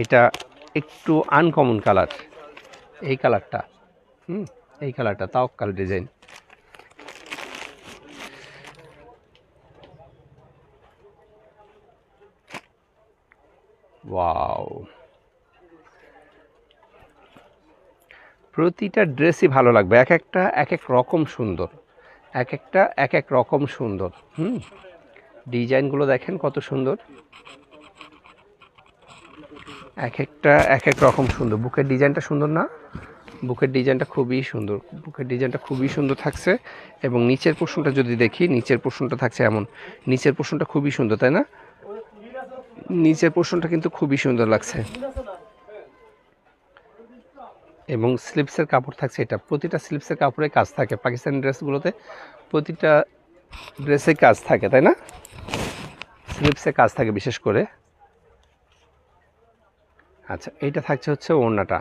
এটা একটু uncommon colour, এই কালারটা, এই কালারটা তাওয়াক্কাল ডিজাইন। ওয়াও, প্রতিটা ড্রেসই ভালো লাগবে, এক একটা এক এক রকম সুন্দর, এক একটা এক এক রকম সুন্দর। ডিজাইনগুলো দেখেন কত সুন্দর, এক একটা এক এক রকম সুন্দর। বুকের ডিজাইনটা সুন্দর না? বুকের ডিজাইনটা খুবই সুন্দর, বুকের ডিজাইনটা খুবই সুন্দর থাকছে। এবং নিচের পোর্শনটা যদি দেখি, নিচের পোর্শনটা থাকছে এমন, নিচের পোর্শনটা খুবই সুন্দর, তাই না? নিচের পোর্শনটা কিন্তু খুবই সুন্দর লাগছে। এবং স্লিপসের কাপড় থাকছে এটা, প্রতিটা স্লিপসের কাপড়ে কাজ থাকে। পাকিস্তানি ড্রেসগুলোতে প্রতিটা ড্রেসে কাজ থাকে, তাই না? স্লিপসে কাজ থাকে বিশেষ করে। আচ্ছা, এইটা থাকছে হচ্ছে ওড়নাটা,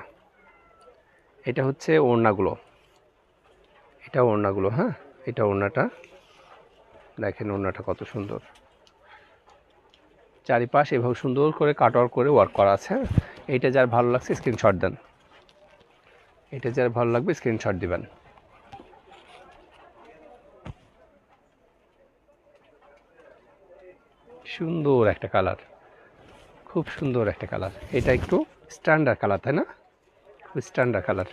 এটা হচ্ছে ওড়নাগুলো, এটা ওড়নাগুলো। হ্যাঁ, এটা ওড়নাটা, দেখেন ওড়নাটা কত সুন্দর, চারিপাশ এভাবে সুন্দর করে কাটওয়ার্ক করে ওয়ার্ক করা আছে। এইটা যার ভালো লাগছে স্ক্রিনশট দেন, এটা যার ভালো লাগবে স্ক্রিনশট দিবেন। সুন্দর একটা কালার, খুব সুন্দর একটা কালার। এটা একটু স্ট্যান্ডার্ড কালার, তাই না? খুব স্ট্যান্ডার্ড কালার।